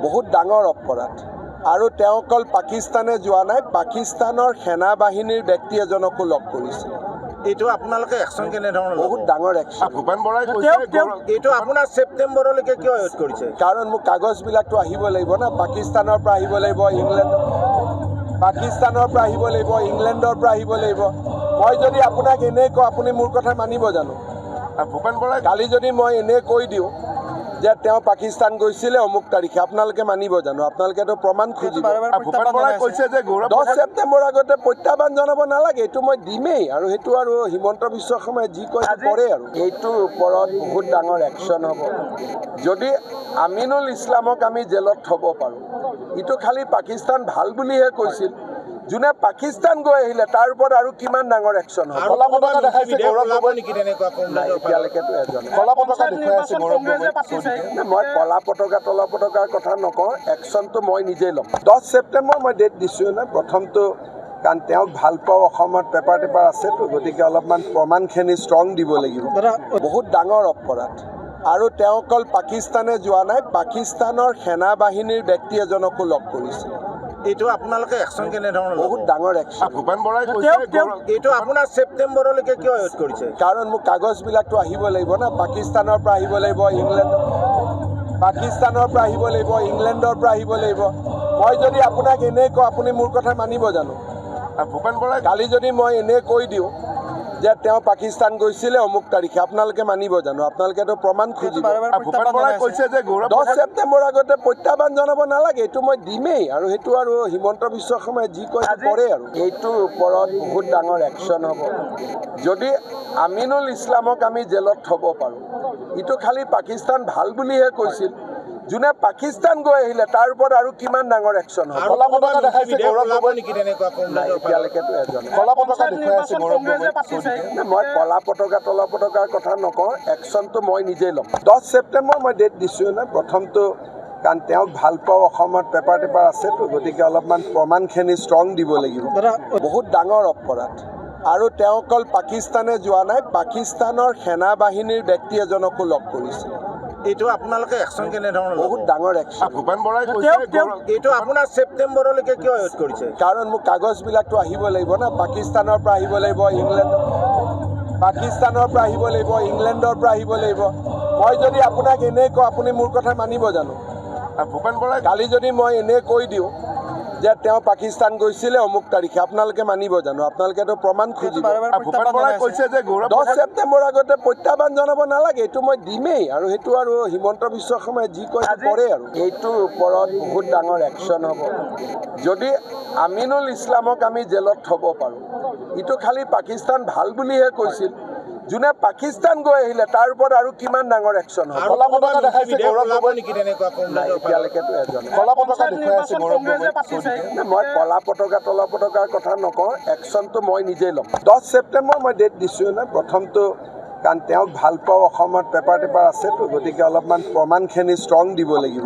বহুত ডাঙৰ অপৰাধ আৰু তেওঁ অকল পাকিস্তানে যোৱা নাই, পাকিস্তানৰ সেনা বাহিনীৰ ব্যক্তি এজনকো লগ কৰিছিল। এইটো আপোনালোকে একশ্যন কেনেধৰণৰ বহুত ডাঙৰ একশ্যন। ভূপেন বৰাই এইটো আপোনাৰ ছেপ্টেম্বৰলৈকে কিয় ৱেইট কৰিছে? কাৰণ মোক কাগজবিলাকতো আহিব লাগিব না, পাকিস্তানৰ পৰা আহিব লাগিব, পাকিস্তানৰ পৰা আহিব লাগিব, ইংলেণ্ডৰ পৰা আহিব লাগিব। মই যদি আপোনাক এনেই কওঁ আপুনি মোৰ কথা মানিব জানো? ভূপেন বৰাই কালি যদি মই এনেই কৈ দিওঁ যে তেওঁ পাকিস্তান গৈছিলে অমুক তাৰিখে, আপোনালোকে মানিব জানো? আপোনালোকেতো প্ৰমাণ খুজিব। ভূপেন বৰাই কৈছে যে 10 ছেপ্টেম্বৰ আগতে প্ৰত্যাহ্বান জনাব নালাগে, এইটো মই দিমেই। আৰু সেইটো আৰু হিমন্ত বিশ্ব শৰ্মাই যি কয় কৰে আৰু এইটোৰ ওপৰত বহুত ডাঙৰ একশ্যন হ'ব। যদি আমিনুল ইছলামক আমি জেলত থ'ব পাৰোঁ, ইটো খালি পাকিস্তান ভাল বুলিহে কৈছিল, যোনে পাকিস্তান গৈ আহিলে তাৰ ওপৰত আৰু কিমান ডাঙৰ একশ্যন হ'ব। এতিয়ালৈকেতো এজনে মই কলা পতাকা তলা পতাকাৰ কথা নকওঁ, একশ্যনটো মই নিজেই ল'ম। 10 ছেপ্টেম্বৰ মই ডেট দিছোঁ না, প্ৰথমটো কাৰণ তেওঁক ভাল পাওঁ, অসমত পেপাৰ টেপাৰ আছেতো, গতিকে অলপমান প্ৰমাণখিনি ষ্ট্ৰং দিব লাগিব। বহুত ডাঙৰ অপৰাধ আৰু তেওঁ অকল পাকিস্তানে যোৱা নাই, পাকিস্তানৰ সেনা বাহিনীৰ ব্যক্তি এজনকো লগ কৰিছিল। এইটো আপোনালোকে একশ্যন কেনেধৰণৰ? বহুত ডাঙৰ একশ্যন। ভূপেন বৰাই এইটো আপোনাৰ ছেপ্টেম্বৰলৈকে কিয় ৱেইট কৰিছে? কাৰণ মোক কাগজবিলাকতো আহিব লাগিব না, পাকিস্তানৰ পৰা আহিব লাগিব, পাকিস্তানৰ পৰা আহিব লাগিব, ইংলেণ্ডৰ পৰা আহিব লাগিব। মই যদি আপোনাক এনেই কওঁ আপুনি মোৰ কথা মানিব জানো? ভূপেন বৰাই কালি যদি মই এনেই কৈ দিওঁ যে তেওঁ পাকিস্তান গৈছিলে অমুক তাৰিখে, আপোনালোকে মানিব জানো? আপোনালোকেতো প্ৰমাণ খুজিব। ভূপেন বৰাই কৈছে যে 10 ছেপ্টেম্বৰ আগতে প্ৰত্যাহ্বান জনাব নালাগে, এইটো মই দিমেই। আৰু সেইটো আৰু হিমন্ত বিশ্ব শৰ্মাই যি কয় কৰে আৰু এইটোৰ ওপৰত বহুত ডাঙৰ একশ্যন হ'ব। যদি আমিনুল ইছলামক আমি জেলত থ'ব পাৰোঁ, ইটো খালি পাকিস্তান ভাল বুলিহে কৈছিল, যোনে পাকিস্তান গৈ আহিলে তাৰ ওপৰত আৰু কিমান ডাঙৰ একশ্যন হ'ব। এতিয়ালৈকেতো এজনে মই কলা পতাকা তলা পতাকাৰ কথা নকওঁ, একশ্যনটো মই নিজেই ল'ম। 10 ছেপ্টেম্বৰ মই ডেট দিছোঁ না, প্ৰথমটো কাৰণ তেওঁক ভাল পাওঁ, অসমত পেপাৰ টেপাৰ আছেতো, গতিকে অলপমান প্ৰমাণখিনি ষ্ট্ৰং দিব লাগিব। বহুত ডাঙৰ অপৰাধ আৰু তেওঁ অকল পাকিস্তানে যোৱা নাই, পাকিস্তানৰ সেনা বাহিনীৰ ব্যক্তি এজনকো লগ কৰিছিল। এইটো আপোনালোকে একশ্যন কেনেধৰণৰ? বহুত ডাঙৰ একশ্যন। ভূপেন বৰাই এইটো আপোনাৰ ছেপ্টেম্বৰলৈকে কিয় ৱেইট কৰিছে? কাৰণ মোক কাগজবিলাকতো আহিব লাগিব না, পাকিস্তানৰ পৰা আহিব লাগিব, পাকিস্তানৰ পৰা আহিব লাগিব, ইংলেণ্ডৰ পৰা আহিব লাগিব। মই যদি আপোনাক এনেই কওঁ আপুনি মোৰ কথা মানিব জানো? ভূপেন বৰাই কালি যদি মই এনেই কৈ দিওঁ যে তেওঁ পাকিস্তান গৈছিলে অমুক তাৰিখে, আপোনালোকে মানিব জানো? আপোনালোকেতো প্ৰমাণ খুজিব। ভূপেন বৰাই কৈছে যে 10 ছেপ্টেম্বৰ আগতে প্ৰত্যাহ্বান জনাব নালাগে, এইটো মই দিমেই। আৰু সেইটো আৰু হিমন্ত বিশ্ব শৰ্মাই যি কয় কৰে আৰু এইটোৰ ওপৰত বহুত ডাঙৰ একশ্যন হ'ব। যদি আমিনুল ইছলামক আমি জেলত থ'ব পাৰোঁ, ইটো খালি পাকিস্তান ভাল বুলিহে কৈছিল, যোনে পাকিস্তান গৈ আহিলে তাৰ ওপৰত আৰু কিমান ডাঙৰ একশ্যন হ'ব। এতিয়ালৈকেতো এজনে মই কলা পতাকা তলা পতাকাৰ কথা নকওঁ, একশ্যনটো মই নিজেই ল'ম। 10 ছেপ্টেম্বৰ মই ডেট দিছোঁ না, প্ৰথমটো কাৰণ তেওঁক ভাল পাওঁ, অসমত পেপাৰ টেপাৰ আছেতো, গতিকে অলপমান প্ৰমাণখিনি ষ্ট্ৰং দিব লাগিব।